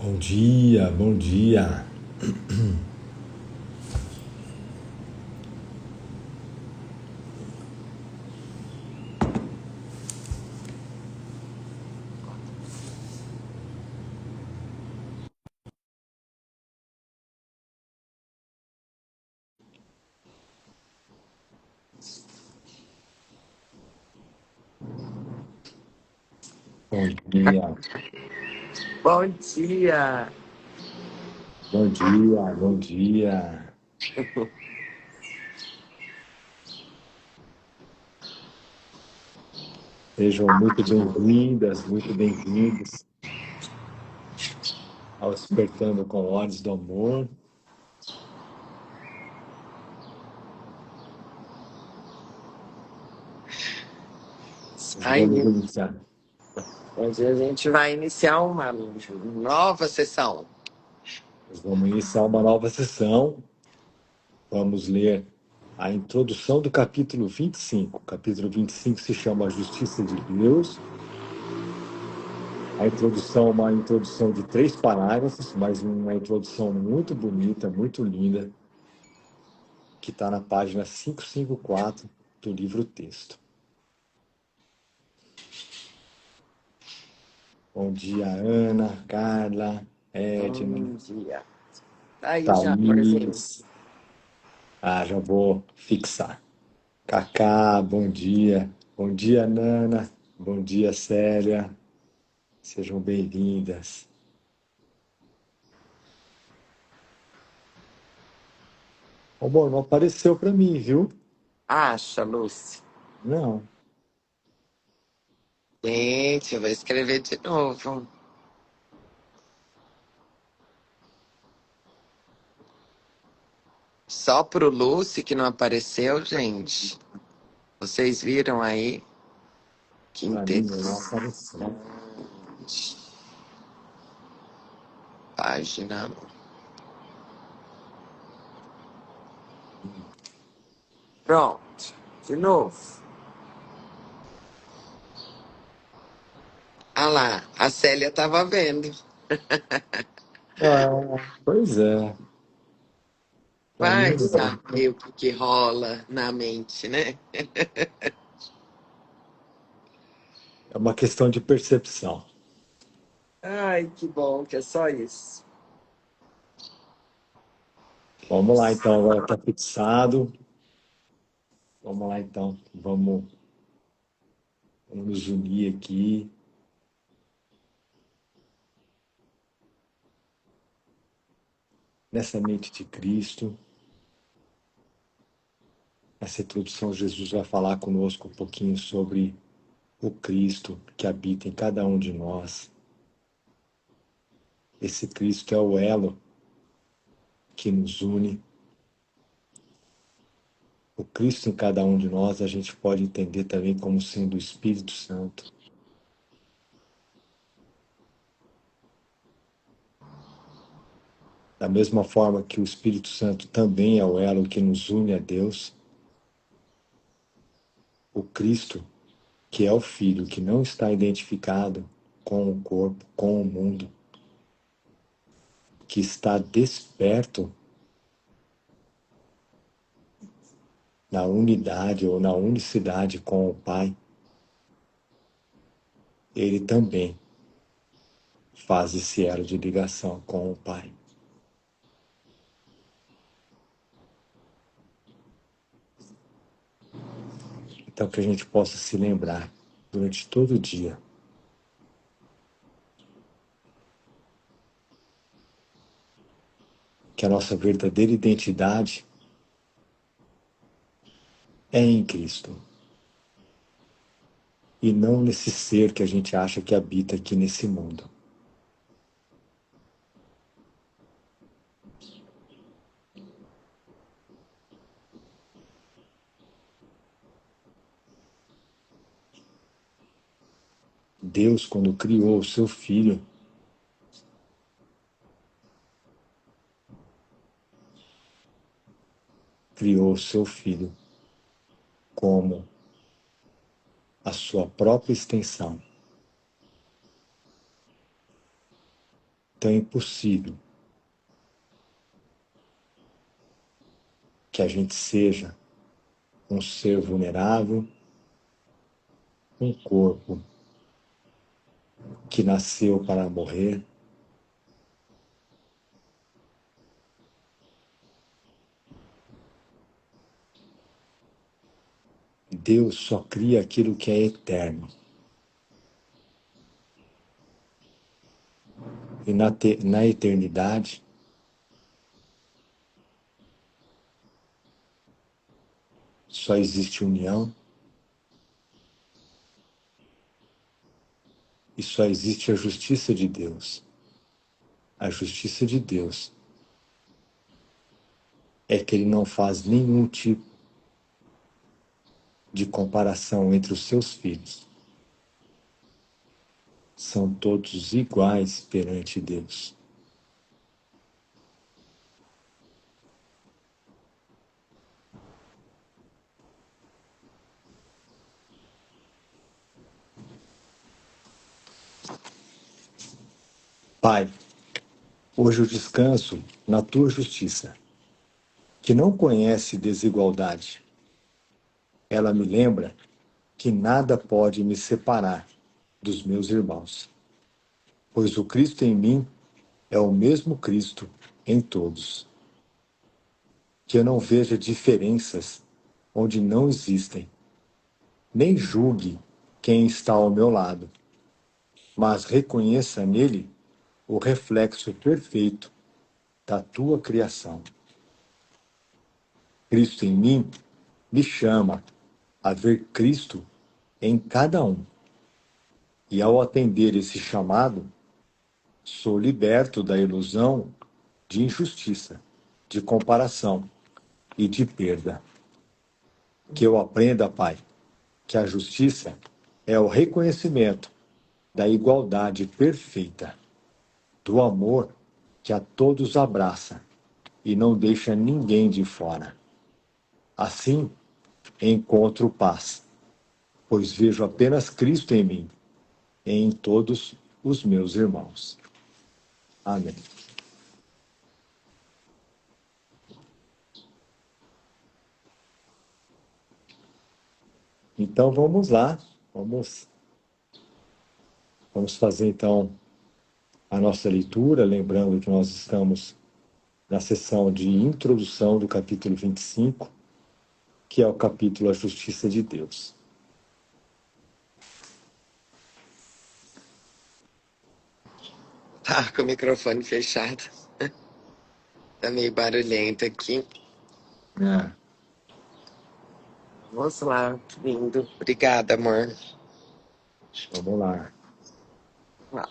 Bom dia, bom dia. Bom dia, Bom dia! bom dia, bom dia. Sejam muito bem-vindas, muito bem-vindos ao Despertando com Olhos do Amor. Vamos Aí, iniciar. hoje a gente vai iniciar uma nova sessão. Nós vamos iniciar uma nova sessão. Vamos ler a introdução do capítulo 25. O capítulo 25 se chama A Justiça de Deus. A introdução é uma introdução de 3 parágrafos, mas uma introdução muito bonita, muito linda, que está na página 554 do livro texto. Bom dia, Ana, Carla, Edna, Bom dia. Tá aí já, amorzinho. Thaís. Já vou fixar. Cacá, bom dia. Bom dia, Nana. Bom dia, Célia. Sejam bem-vindas. Amor, não apareceu para mim, viu? Acha, Lúcia. Não. Gente, eu vou escrever de novo. Só pro Lúcio que não apareceu, gente. Vocês viram aí? Que Para mim não interessante. apareceu. Página. Pronto. De novo. Ah lá, a Célia tava vendo. Pois é. Para mim Vai não. saber o que rola na mente, né? É uma questão de percepção. Ai, que bom que é só isso. Vamos lá, então. Agora está fixado. Vamos lá, então. Vamos nos unir aqui. Nessa mente de Cristo. Nessa introdução, Jesus vai falar conosco um pouquinho sobre o Cristo que habita em cada um de nós. Esse Cristo é o elo que nos une. O Cristo em cada um de nós a gente pode entender também como sendo o Espírito Santo. Da mesma forma que o Espírito Santo também é o elo que nos une a Deus, o Cristo, que é o Filho, que não está identificado com o corpo, com o mundo, que está desperto na unidade ou na unicidade com o Pai, ele também faz esse elo de ligação com o Pai. Então, que a gente possa se lembrar durante todo o dia que a nossa verdadeira identidade é em Cristo e não nesse ser que a gente acha que habita aqui nesse mundo. Deus, quando criou o seu Filho, criou o seu Filho como a sua própria extensão. Então é impossível que a gente seja um ser vulnerável, um corpo que nasceu para morrer. Deus só cria aquilo que é eterno. E na eternidade, só existe união e só existe a justiça de Deus. A justiça de Deus é que Ele não faz nenhum tipo de comparação entre os seus filhos. São todos iguais perante Deus. Pai, hoje eu descanso na tua justiça, que não conhece desigualdade. Ela me lembra que nada pode me separar dos meus irmãos, pois o Cristo em mim é o mesmo Cristo em todos. Que eu não veja diferenças onde não existem, nem julgue quem está ao meu lado, mas reconheça nele o reflexo perfeito da tua criação. Cristo em mim me chama a ver Cristo em cada um. E ao atender esse chamado, sou liberto da ilusão de injustiça, de comparação e de perda. Que eu aprenda, Pai, que a justiça é o reconhecimento da igualdade perfeita, do amor que a todos abraça e não deixa ninguém de fora. Assim, encontro paz, pois vejo apenas Cristo em mim e em todos os meus irmãos. Amém. Então vamos lá, vamos fazer então a nossa leitura, lembrando que nós estamos na sessão de introdução do capítulo 25, que é o capítulo A Justiça de Deus. Tá com o microfone fechado. Tá meio barulhento aqui. É. Vamos lá, lindo. Obrigada, amor. Vamos lá. Lá.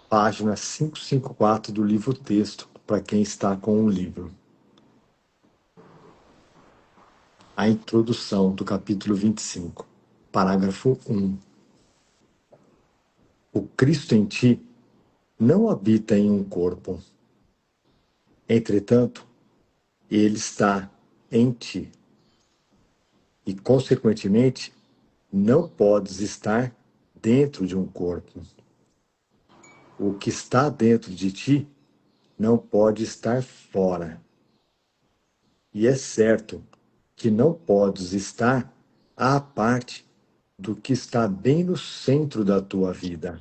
Página 554 do livro-texto, para quem está com o livro. A introdução do capítulo 25, parágrafo 1. O Cristo em ti não habita em um corpo. Entretanto, ele está em ti. E, consequentemente, não podes estar dentro de um corpo. O que está dentro de ti não pode estar fora. E é certo que não podes estar à parte do que está bem no centro da tua vida.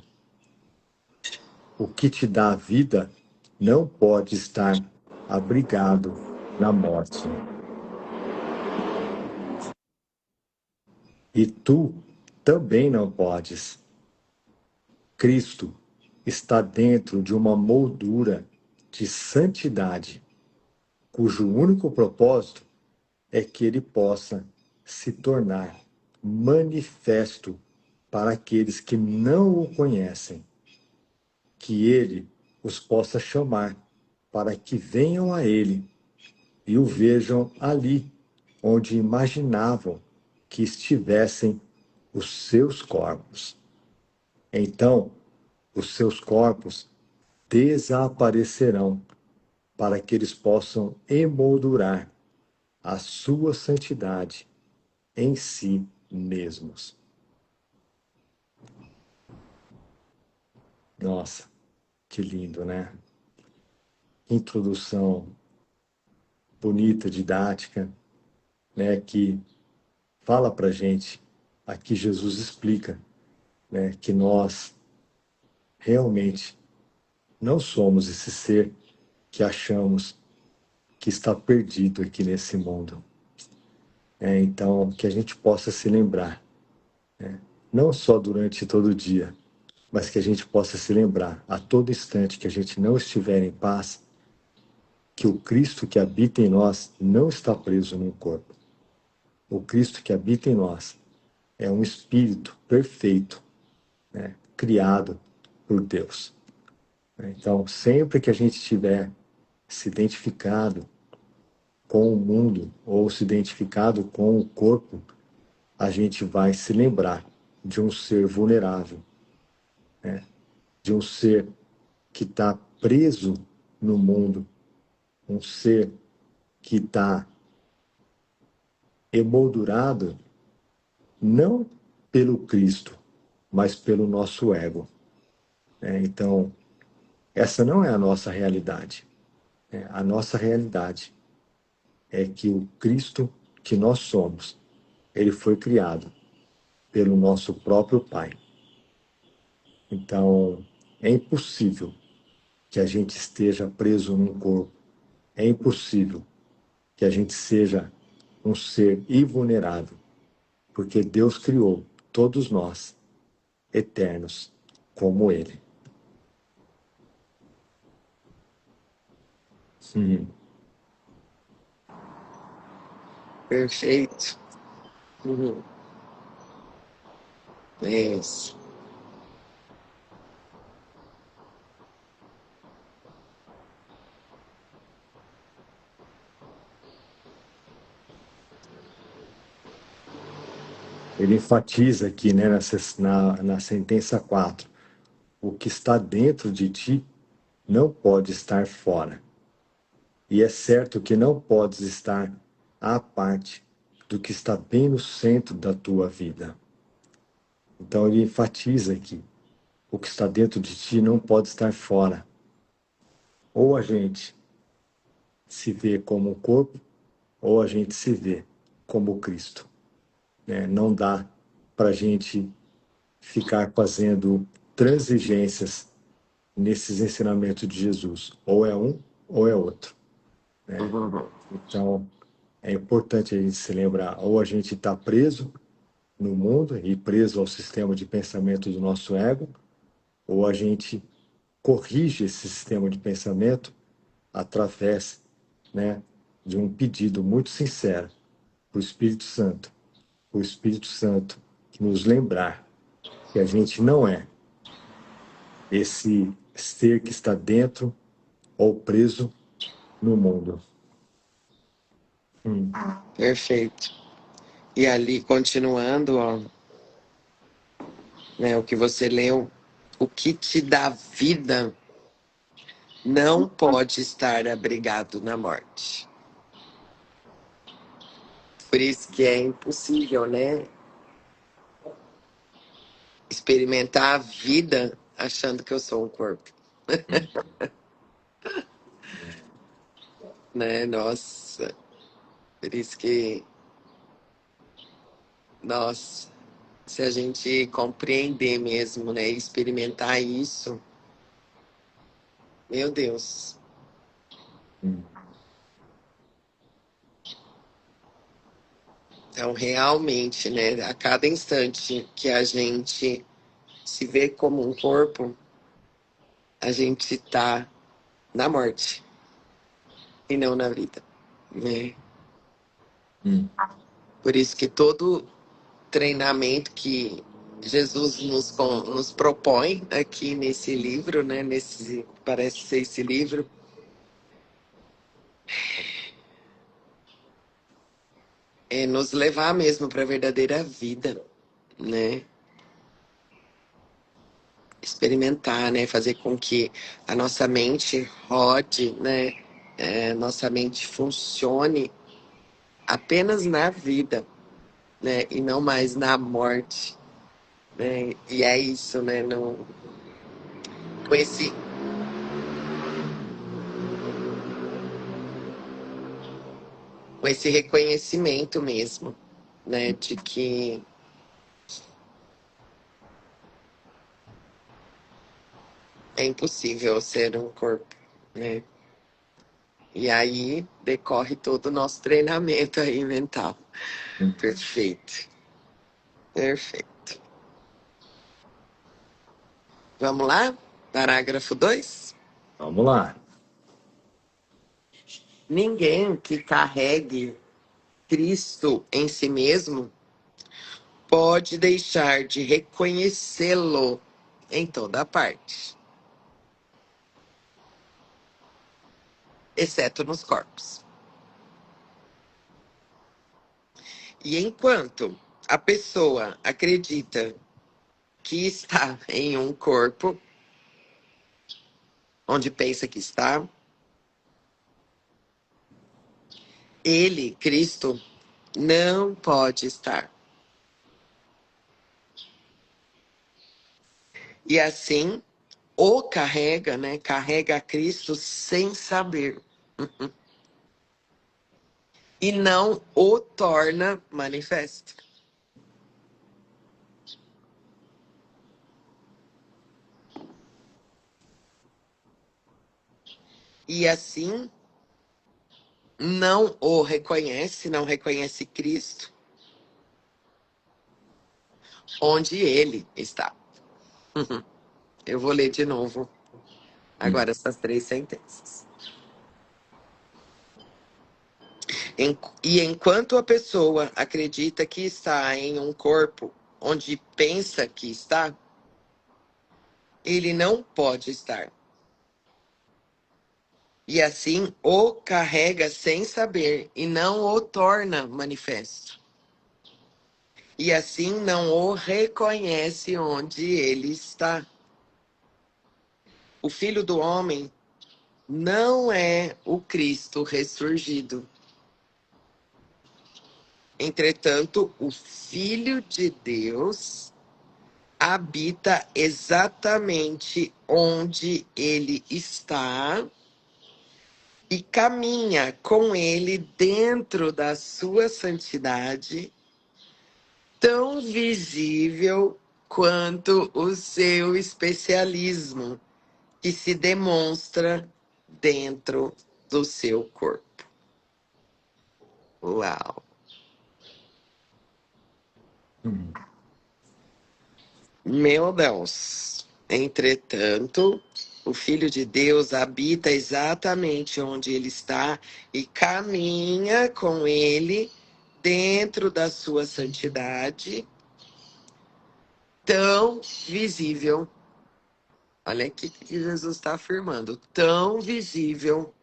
O que te dá a vida não pode estar abrigado na morte. E tu também não podes. Cristo está dentro de uma moldura de santidade, cujo único propósito é que ele possa se tornar manifesto para aqueles que não o conhecem, que ele os possa chamar para que venham a ele e o vejam ali, onde imaginavam que estivessem os seus corpos. Então, os seus corpos desaparecerão para que eles possam emoldurar a sua santidade em si mesmos. Nossa, que lindo, né? Introdução bonita, didática, né? Que fala para gente, aqui Jesus explica, né? Que nós realmente não somos esse ser que achamos que está perdido aqui nesse mundo. Então, que a gente possa se lembrar, não só durante todo o dia, mas que a gente possa se lembrar a todo instante que a gente não estiver em paz, que o Cristo que habita em nós não está preso num corpo. O Cristo que habita em nós é um espírito perfeito, né, criado por Deus. Então, sempre que a gente estiver se identificado com o mundo ou se identificado com o corpo, a gente vai se lembrar de um ser vulnerável, de um ser que está preso no mundo, um ser que está emoldurado não pelo Cristo, mas pelo nosso ego. Então, essa não é a nossa realidade. A nossa realidade é que o Cristo que nós somos, ele foi criado pelo nosso próprio Pai. Então, é impossível que a gente esteja preso num corpo. É impossível que a gente seja um ser invulnerável, porque Deus criou todos nós eternos como Ele. Sim. Perfeito. Uhum. Isso. Ele enfatiza aqui, né, na sentença 4, o que está dentro de ti não pode estar fora. E é certo que não podes estar à parte do que está bem no centro da tua vida. Então ele enfatiza aqui, o que está dentro de ti não pode estar fora. Ou a gente se vê como um corpo, ou a gente se vê como Cristo. Não dá para a gente ficar fazendo transigências nesses ensinamentos de Jesus. Ou é um, ou é outro. Uhum. Então, é importante a gente se lembrar, ou a gente está preso no mundo e preso ao sistema de pensamento do nosso ego, ou a gente corrige esse sistema de pensamento através, né, de um pedido muito sincero para o Espírito Santo nos lembrar que a gente não é esse ser que está dentro ou preso no mundo. Perfeito. E ali, continuando, ó, né, o que você leu, o que te dá vida não pode estar abrigado na morte. Por isso que é impossível, né? Experimentar a vida achando que eu sou um corpo, né? Nossa, por isso que, nossa, se a gente compreender mesmo, né? Experimentar isso, meu Deus. Então, realmente, né? A cada instante que a gente se vê como um corpo, a gente está na morte e não na vida, né? Por isso que todo treinamento que Jesus nos propõe aqui nesse livro, né? Parece ser esse livro, é nos levar mesmo para a verdadeira vida, né? Experimentar, né? Fazer com que a nossa mente rode, né? Nossa mente funcione apenas na vida, né? E não mais na morte, né? E é isso, né? Com com esse reconhecimento mesmo, né? De que é impossível ser um corpo, né? E aí decorre todo o nosso treinamento aí mental. Perfeito, perfeito. Vamos lá? Parágrafo 2. Vamos lá. Ninguém que carregue Cristo em si mesmo pode deixar de reconhecê-lo em toda parte, exceto nos corpos. E enquanto a pessoa acredita que está em um corpo, onde pensa que está, ele, Cristo, não pode estar. E assim, o carrega, né? Carrega a Cristo sem saber. E não o torna manifesto. E assim, não o reconhece, não reconhece Cristo, onde ele está. Eu vou ler de novo agora essas 3 sentenças. E enquanto a pessoa acredita que está em um corpo onde pensa que está, ele não pode estar. E assim o carrega sem saber e não o torna manifesto. E assim não o reconhece onde ele está. O Filho do Homem não é o Cristo ressurgido. Entretanto, o Filho de Deus habita exatamente onde ele está e caminha com ele dentro da sua santidade, tão visível quanto o seu especialismo, que se demonstra dentro do seu corpo. Uau! Meu Deus! Entretanto, o Filho de Deus habita exatamente onde ele está e caminha com ele dentro da sua santidade, tão visível. Olha aqui que Jesus está afirmando: tão visível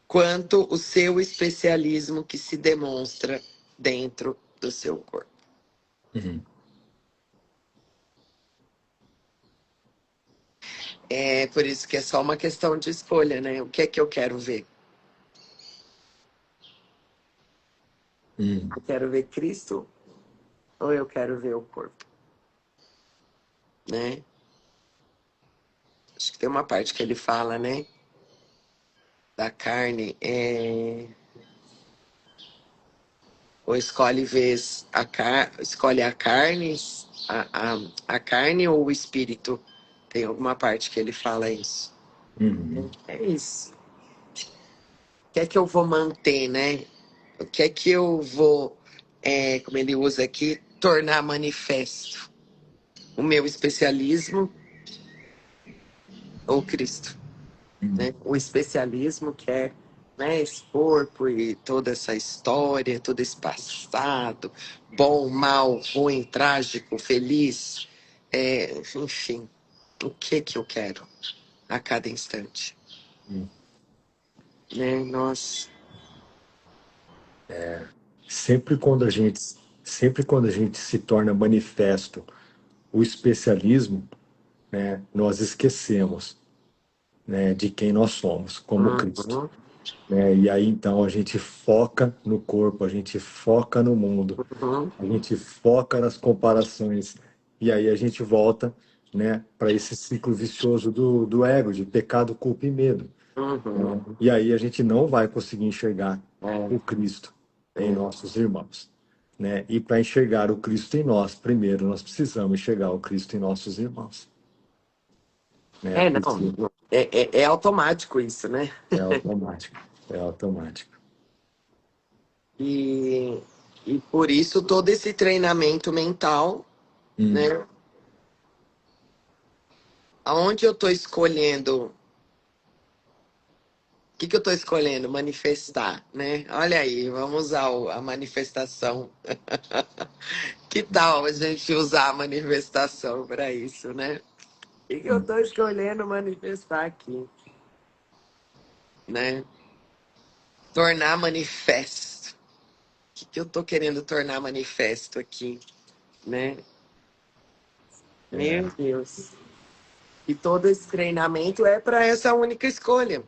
quanto o seu especialismo que se demonstra dentro do seu corpo. Uhum. É por isso que é só uma questão de escolha, né? O que é que eu quero ver? Uhum. Eu quero ver Cristo ou eu quero ver o corpo, né? Acho que tem uma parte que ele fala, né? Da carne, ou escolhe vez escolhe a carne, a carne ou o espírito. Tem alguma parte que ele fala isso. Uhum. É isso. O que é que eu vou manter, né? O que é que eu vou, como ele usa aqui, tornar manifesto? O meu especialismo ou Cristo? Uhum. Né? O especialismo que é, né, esse corpo e toda essa história, todo esse passado, bom, mal, ruim, trágico, feliz, enfim, o que que eu quero a cada instante, Uhum. né? Nossa, Sempre quando a gente, sempre quando a gente se torna manifesto o especialismo, né, nós esquecemos, né, de quem nós somos como Cristo. uhum. né? E aí então a gente foca no corpo, a gente foca no mundo, Uhum, a gente foca nas comparações, e aí a gente volta, né, para esse ciclo vicioso do ego, de pecado, culpa e medo. uhum. E aí a gente não vai conseguir enxergar É, o Cristo em é. nossos irmãos, né? E para enxergar o Cristo em nós, primeiro nós precisamos enxergar o Cristo em nossos irmãos, né? Porque Não, é automático isso, né? é automático, é automático. E, e por isso todo esse treinamento mental, Hum, né? Aonde eu estou escolhendo, o que eu estou escolhendo? Manifestar, né? Olha aí, vamos usar a manifestação. Que tal a gente usar a manifestação para isso, né? O que eu hum, estou escolhendo manifestar aqui, né? Tornar manifesto. O que eu estou querendo tornar manifesto aqui, né? é, Meu Deus. E todo esse treinamento é para essa única escolha,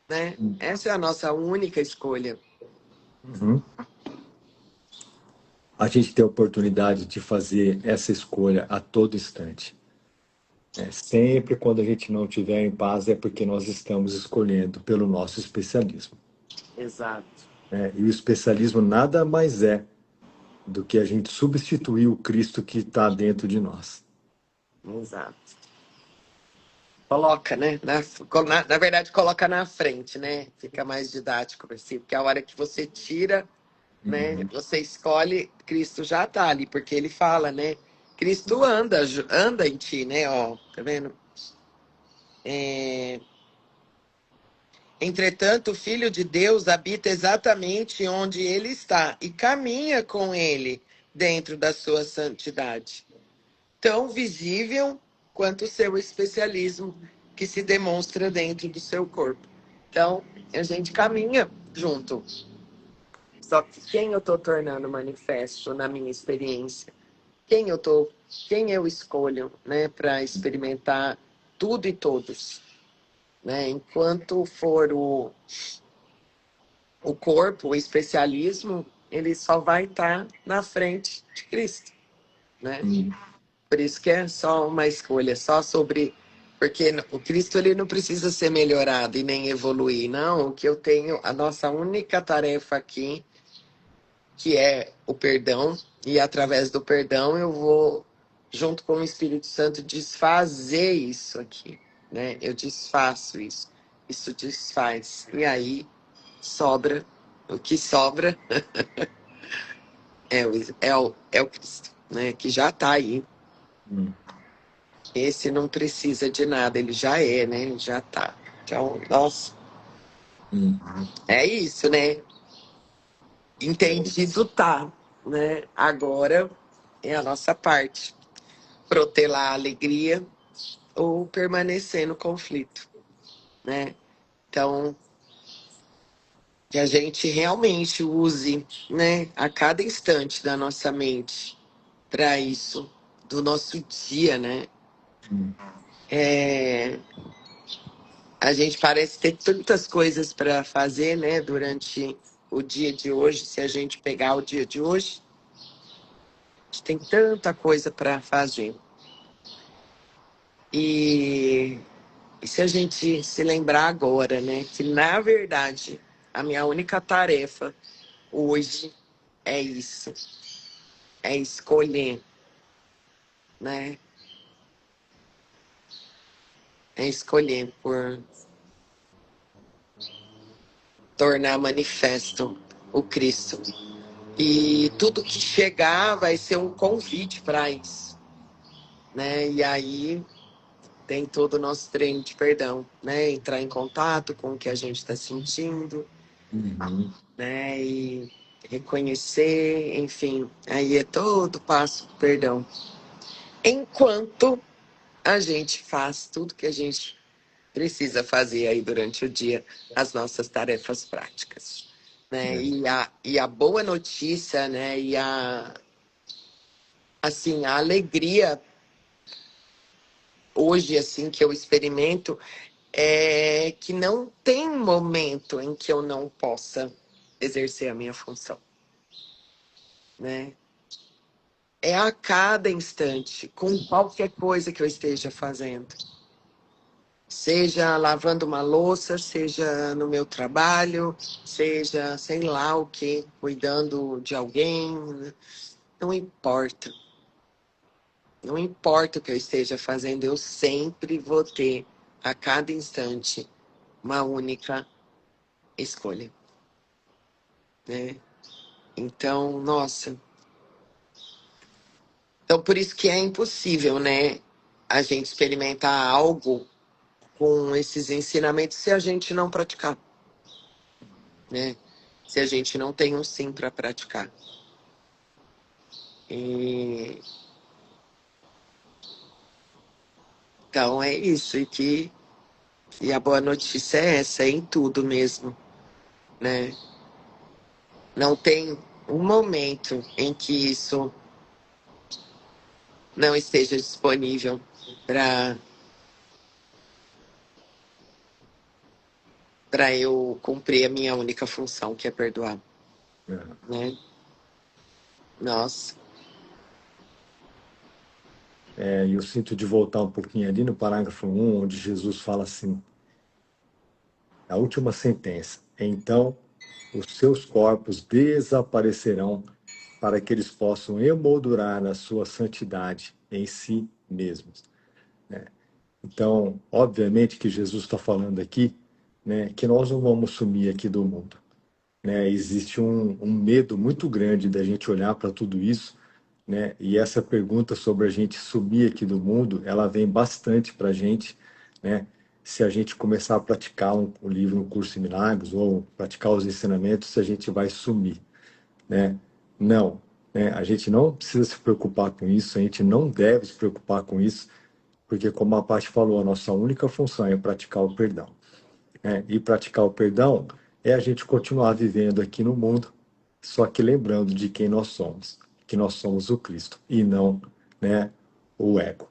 né? hum, Essa é a nossa única escolha. uhum. A gente tem a oportunidade de fazer essa escolha a todo instante. Sempre quando a gente não estiver em paz é porque nós estamos escolhendo pelo nosso especialismo, Exato, né? E o especialismo nada mais é do que a gente substituir o Cristo que está dentro de nós. exato. Coloca, né? Na verdade, coloca na frente, né? Fica mais didático para si, porque a hora que você tira, né? Uhum. Você escolhe, Cristo já tá ali, porque ele fala, né? Cristo anda em ti, né? Ó, tá vendo? É, Entretanto, o Filho de Deus habita exatamente onde ele está e caminha com ele dentro da sua santidade, tão visível quanto o seu especialismo que se demonstra dentro do seu corpo. Então, a gente caminha junto. Só que quem eu estou tornando manifesto na minha experiência? Quem eu escolho, né, para experimentar tudo e todos, né? Enquanto for o corpo, o especialismo, ele só vai estar na frente de Cristo, né? Uhum. Por isso que é só uma escolha, só sobre. Porque o Cristo ele não precisa ser melhorado e nem evoluir, não. O que eu tenho, a nossa única tarefa aqui, que é o perdão, e através do perdão eu vou, junto com o Espírito Santo, desfazer isso aqui, né? Eu desfaço isso, isso desfaz. E aí sobra, o que sobra é o Cristo, né? Que já está aí. Uhum. Esse não precisa de nada, ele já é, né? Ele já tá. Então, nossa, Uhum. é isso, né? Entendido tá, né? Agora é a nossa parte. Protelar a alegria ou permanecer no conflito, né? Então, que a gente realmente use, né, a cada instante da nossa mente para isso, do nosso dia, né? Uhum. É, a gente parece ter tantas coisas para fazer, né, durante o dia de hoje. Se a gente pegar o dia de hoje, a gente tem tanta coisa para fazer. E, e se a gente se lembrar agora, né, que na verdade a minha única tarefa hoje é isso, é escolher, né, é escolher por tornar manifesto o Cristo. E tudo que chegar vai ser um convite para isso, né? E aí tem todo o nosso treino de perdão, né? Entrar em contato com o que a gente está sentindo, Uhum. né? E reconhecer, enfim, aí é todo passo do perdão. Enquanto a gente faz tudo que a gente precisa fazer aí durante o dia, as nossas tarefas práticas, né? É. E a boa notícia, né? Assim, a alegria hoje, assim, que eu experimento é que não tem momento em que eu não possa exercer a minha função, né? É a cada instante, com qualquer coisa que eu esteja fazendo. Seja lavando uma louça, seja no meu trabalho, seja sei lá o que, cuidando de alguém, não importa. Não importa o que eu esteja fazendo, eu sempre vou ter, a cada instante, uma única escolha, né? Então, nossa. Então, por isso que é impossível, né? A gente experimentar algo com esses ensinamentos se a gente não praticar, né? Se a gente não tem um sim para praticar. E... Então, é isso. E a boa notícia é essa, é em tudo mesmo, né? Não tem um momento em que isso não esteja disponível para eu cumprir a minha única função, que é perdoar, É. né? Nossa. E eu sinto de voltar um pouquinho ali no parágrafo 1, onde Jesus fala assim, a última sentença. Então, os seus corpos desaparecerão para que eles possam emoldurar a sua santidade em si mesmos. Então, obviamente que Jesus está falando aqui, né, que nós não vamos sumir aqui do mundo. Né? Existe um medo muito grande da gente olhar para tudo isso, né? E essa pergunta sobre a gente sumir aqui do mundo, ela vem bastante para a gente, né? Se a gente começar a praticar o livro Um Curso em Milagres ou praticar os ensinamentos, se a gente vai sumir, né? Não, né? A gente não precisa se preocupar com isso, a gente não deve se preocupar com isso, porque como a Paty falou, a nossa única função é praticar o perdão, né? E praticar o perdão é a gente continuar vivendo aqui no mundo, só que lembrando de quem nós somos, que nós somos o Cristo e não, né, o ego.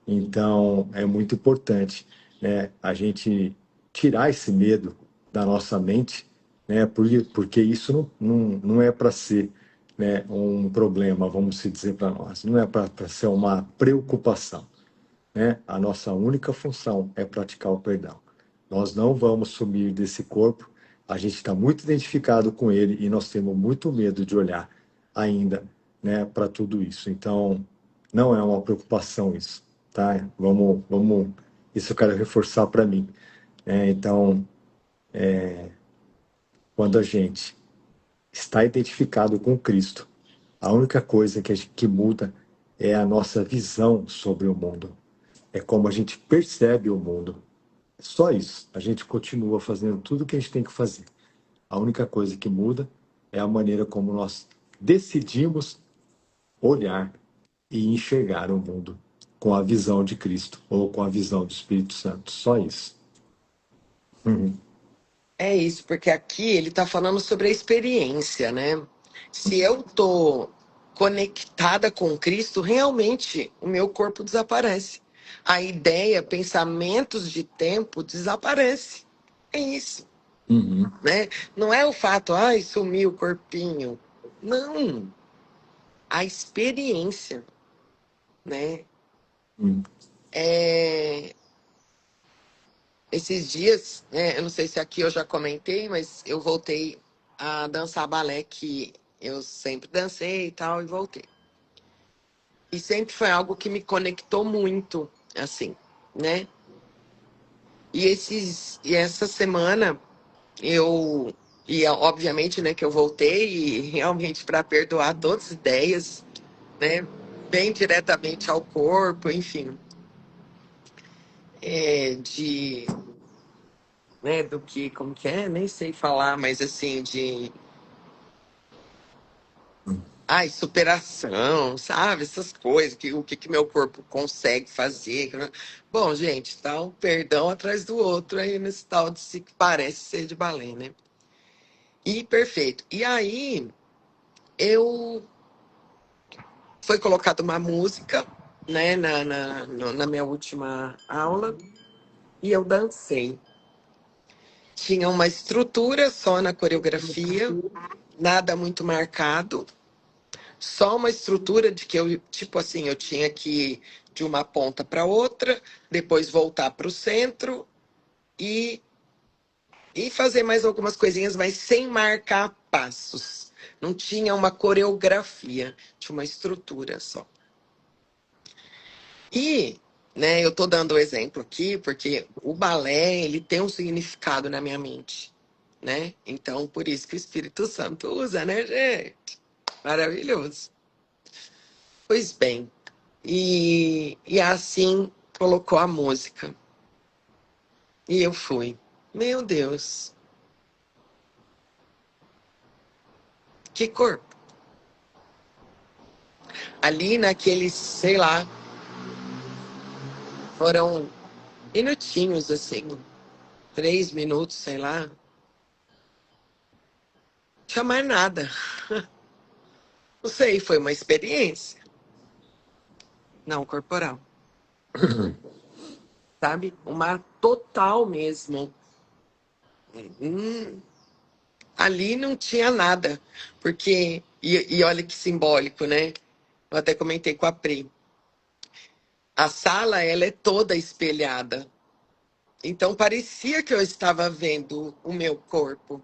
Então, é muito importante, né, a gente tirar esse medo da nossa mente, né, porque isso não é para ser, né, um problema, vamos se dizer para nós, não é para ser uma preocupação, né? A nossa única função é praticar o perdão. Nós não vamos sumir desse corpo, a gente está muito identificado com ele e nós temos muito medo de olhar ainda, né, para tudo isso. Então, não é uma preocupação isso, tá? Isso eu quero reforçar para mim. Então, quando a gente está identificado com Cristo, a única coisa que muda é a nossa visão sobre o mundo. É como a gente percebe o mundo. Só isso. A gente continua fazendo tudo o que a gente tem que fazer. A única coisa que muda é a maneira como nós decidimos olhar e enxergar o mundo com a visão de Cristo ou com a visão do Espírito Santo. Só isso. Uhum. É isso, porque aqui ele está falando sobre a experiência, né? Se eu tô conectada com Cristo, realmente o meu corpo desaparece. A ideia, pensamentos de tempo desaparece. É isso, Uhum. né? Não é o fato, ai, sumiu o corpinho. Não, a experiência, né? Uhum. É, esses dias, né, eu não sei se aqui eu já comentei, mas eu voltei a dançar balé, que eu sempre dancei e tal, e voltei. E sempre foi algo que me conectou muito, assim, né? E essa semana eu, obviamente, né, que eu voltei e realmente para perdoar todas as ideias, né? Bem diretamente ao corpo, enfim, de, né, do que, como que é? Nem sei falar, mas assim, de ai, superação, sabe? Essas coisas, o que meu corpo consegue fazer. Bom, gente, tá um perdão atrás do outro aí nesse tal de si que parece ser de balé, né? E perfeito. E aí, eu foi colocada uma música, né, na minha última aula. e eu dancei. Tinha uma estrutura só na coreografia, nada muito marcado, só uma estrutura de que eu, tipo assim, eu tinha que ir de uma ponta para outra, depois voltar para o centro e, e fazer mais algumas coisinhas, mas sem marcar passos. Não tinha uma coreografia, tinha uma estrutura só. E, né, eu tô dando o exemplo aqui porque o balé, ele tem um significado na minha mente, né? Então, por isso que o Espírito Santo usa, né, gente? Maravilhoso. Pois bem, e assim colocou a música. E eu fui. Meu Deus, que corpo. Ali naqueles, sei lá, foram minutinhos assim, 3 minutos, sei lá. Não tinha mais nada. Não sei, foi uma experiência. Não, corporal. Sabe? Uma total mesmo. Hum, ali não tinha nada. Porque, e olha que simbólico, né? Eu até comentei com a Pri. A sala, ela é toda espelhada. Então parecia que eu estava vendo o meu corpo.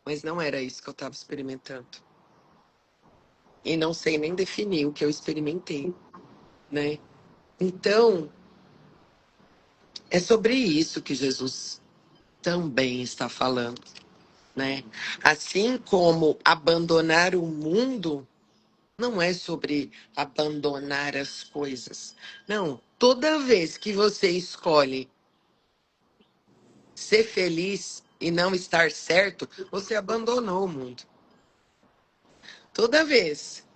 Mas não era isso que eu estava experimentando. E não sei nem definir o que eu experimentei, né? Então, é sobre isso que Jesus também está falando, né? Assim como abandonar o mundo não é sobre abandonar as coisas. Não, toda vez que você escolhe ser feliz e não estar certo, você abandonou o mundo. Toda vez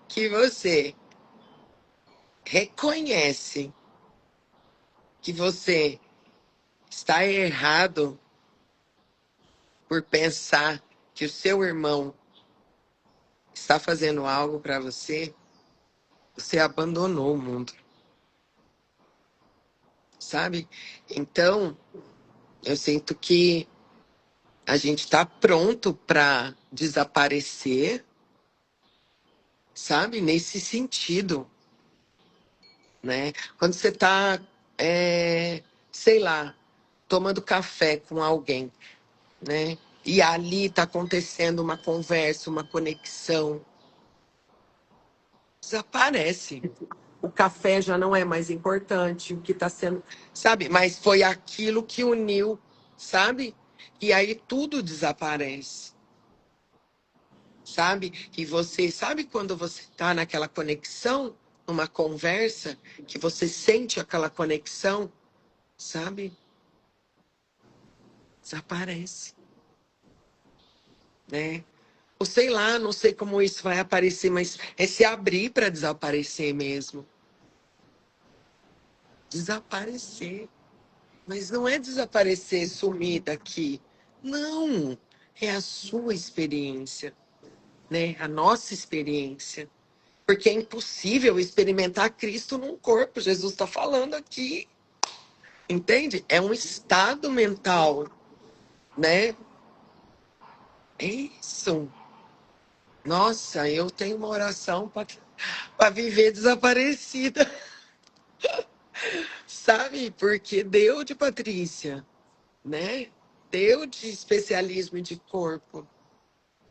que você reconhece que você está errado por pensar que o seu irmão está fazendo algo para você, você abandonou o mundo, sabe? Então, eu sinto que a gente está pronto para desaparecer, sabe? Nesse sentido, né? Quando você está, sei lá, tomando café com alguém, né? E ali está acontecendo uma conversa, uma conexão. Desaparece. O café já não é mais importante, o que está sendo, sabe? Mas foi aquilo que uniu, sabe? E aí tudo desaparece, sabe? E você sabe quando você está naquela conexão, numa conversa, que você sente aquela conexão, sabe? Desaparece, né? Ou sei lá, não sei como isso vai aparecer, mas é se abrir para desaparecer mesmo. Desaparecer. Mas não é desaparecer, sumir daqui. Não. É a sua experiência, né? A nossa experiência. Porque é impossível experimentar Cristo num corpo. Jesus está falando aqui. Entende? É um estado mental, né? É isso. Nossa, eu tenho uma oração para viver desaparecida, sabe? Porque deu de Patrícia, né? Deu de especialismo de corpo.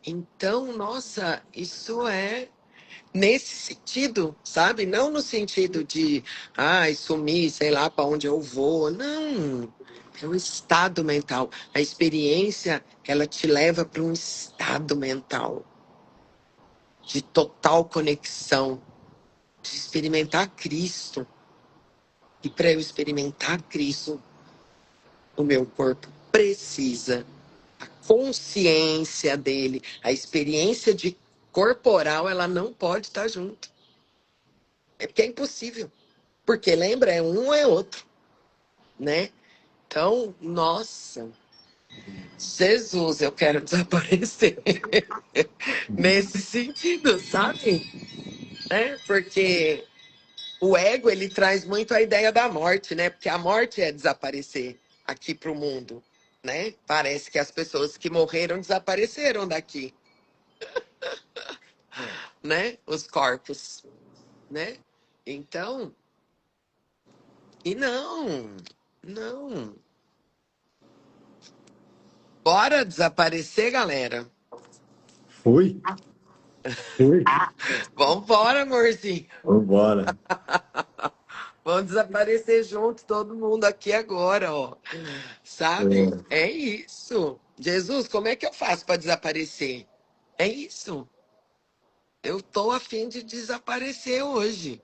Então, nossa, isso é nesse sentido, sabe? Não no sentido de, ai, sumir, sei lá para onde eu vou. Não. É um estado mental. A experiência, ela te leva para um estado mental de total conexão, de experimentar Cristo. E para eu experimentar Cristo, o meu corpo precisa a consciência dele, a experiência de corporal, ela não pode estar junto. É porque é impossível. Porque lembra, é um ou é outro, né? Então, nossa, Jesus, eu quero desaparecer nesse sentido, sabe? Porque o ego, ele traz muito a ideia da morte, né? Porque a morte é desaparecer aqui para o mundo, né? Parece que as pessoas que morreram desapareceram daqui, né? Os corpos, né? Então, e não. Bora desaparecer, galera. Fui, fui. Vambora, amorzinho. Vambora. Vamos desaparecer junto, todo mundo aqui agora, ó. Sabe? É, É isso. Jesus, como é que eu faço para desaparecer? É isso. Eu tô a fim de desaparecer hoje,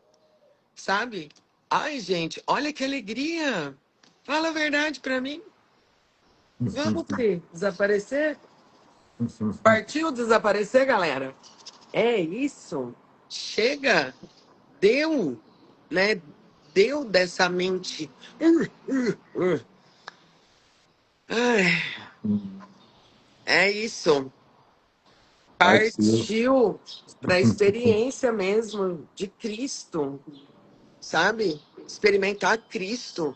sabe? Ai, gente, olha que alegria. Fala a verdade para mim. Vamos, Pri, desaparecer? Partiu desaparecer, galera? É isso. Chega. Deu, né? Deu dessa mente. Ai, é isso. partiu. Partiu para a experiência mesmo de Cristo, sabe? Experimentar Cristo,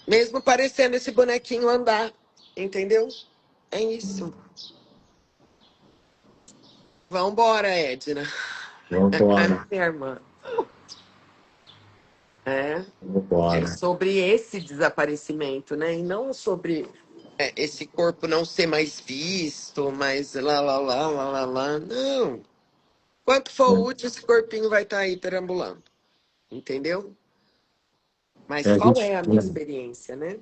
mesmo parecendo esse bonequinho andar, entendeu? É isso. Vambora, Edna. Vambora. Minha irmã. É, é Vambora. sobre esse desaparecimento, né? E não sobre esse corpo não ser mais visto, mas lá. Não. Quanto for útil, esse corpinho vai estar aí perambulando, entendeu? Mas É a qual gente, é a minha experiência, né?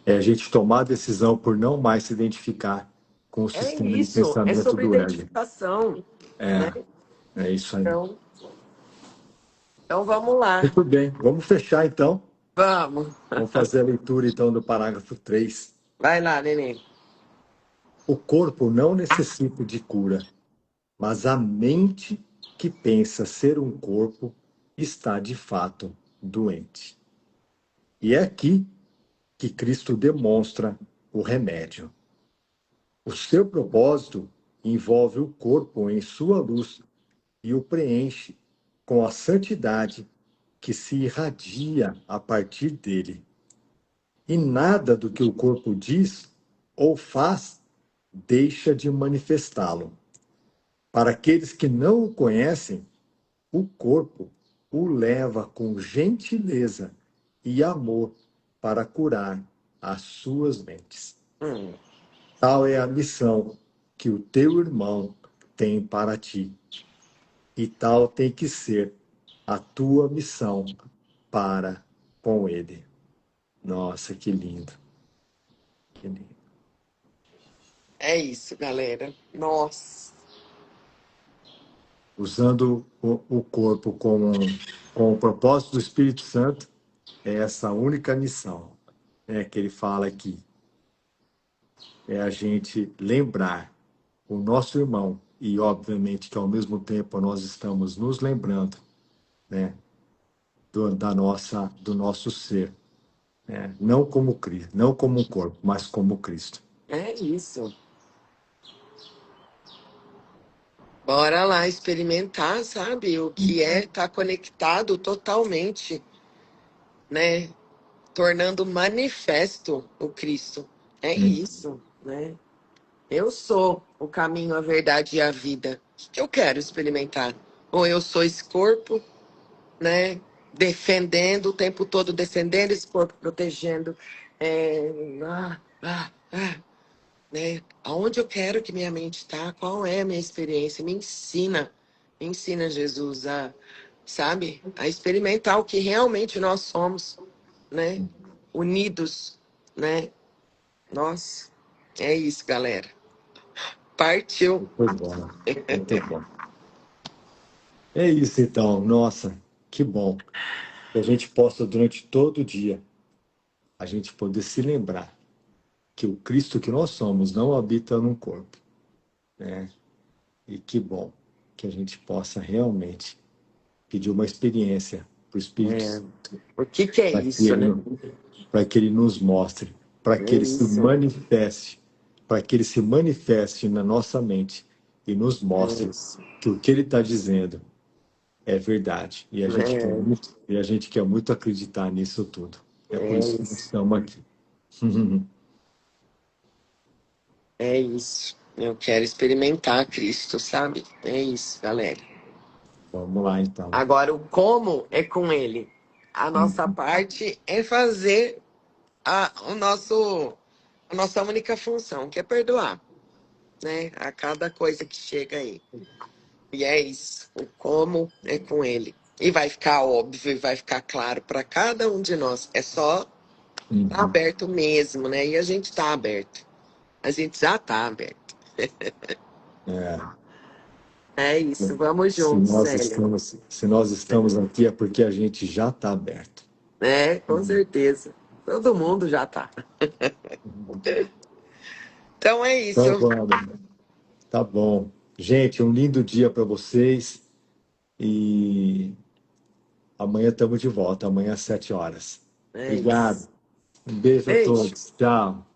é a gente tomar a decisão por não mais se identificar com o É sistema de isso, é pensamento sobre do ego. identificação, né? É, é isso aí. Então vamos lá. Muito bem. Vamos fechar, então. Vamos. Vamos fazer a leitura, então, do parágrafo 3. Vai lá, neném. O corpo não necessita de cura, mas a mente que pensa ser um corpo está, de fato, doente. E é aqui que Cristo demonstra o remédio. O seu propósito envolve o corpo em sua luz e o preenche com a santidade que se irradia a partir dele. E nada do que o corpo diz ou faz deixa de manifestá-lo. Para aqueles que não o conhecem, o corpo o leva com gentileza e amor para curar as suas mentes. Hum, Tal é a missão que o teu irmão tem para ti. E tal tem que ser a tua missão para com ele. Nossa, que lindo. Que lindo. é isso, galera. Nossa. Usando o corpo com o propósito do Espírito Santo, é essa única missão, que ele fala aqui. É a gente lembrar o nosso irmão, e obviamente que ao mesmo tempo nós estamos nos lembrando, né, do nosso ser, né? Não como Cristo, não como um corpo, mas como Cristo. É isso. Bora lá experimentar, sabe? O que é estar conectado totalmente, né? Tornando manifesto o Cristo. É isso, né? Eu sou o caminho, a verdade e a vida. O que eu quero experimentar? Ou eu sou esse corpo, né? Defendendo o tempo todo, defendendo esse corpo, protegendo. É, né? Aonde eu quero que minha mente está? Qual é a minha experiência? Me ensina, Jesus, sabe? A experimentar o que realmente nós somos, né? Unidos, né? Nossa, é isso, galera. Partiu. Muito bom, muito bom. É isso então, nossa, que bom. Que a gente possa, durante todo o dia, a gente poder se lembrar que o Cristo que nós somos não habita num corpo, né? E que bom que a gente possa realmente pedir uma experiência para o Espírito É. Santo, O que é isso, né? para que ele nos mostre, para É que ele se isso. manifeste, para que ele se manifeste na nossa mente e nos É mostre isso. que o que ele está dizendo É verdade. E a gente quer muito acreditar nisso tudo. É por É isso que nós isso, estamos aqui. é isso. Eu quero experimentar Cristo, sabe? É isso, galera. Vamos lá, então. Agora, o como é com Ele. A nossa Uhum. parte é fazer a nossa única função, que é perdoar, né? A cada coisa que chega aí. E é isso. O como é com Ele. E vai ficar óbvio e vai ficar claro para cada um de nós. É só estar Uhum. aberto mesmo, né? E a gente está aberto. A gente já está aberto. É. É isso. Vamos juntos, Célia. Se nós estamos aqui é porque a gente já está aberto. É, com certeza. Todo mundo já está. Então é isso. Então, vamos. Tá bom. Gente, um lindo dia para vocês e amanhã estamos de volta, amanhã às 7 horas. É isso. Obrigado. Um beijo a Beijo. todos. Tchau.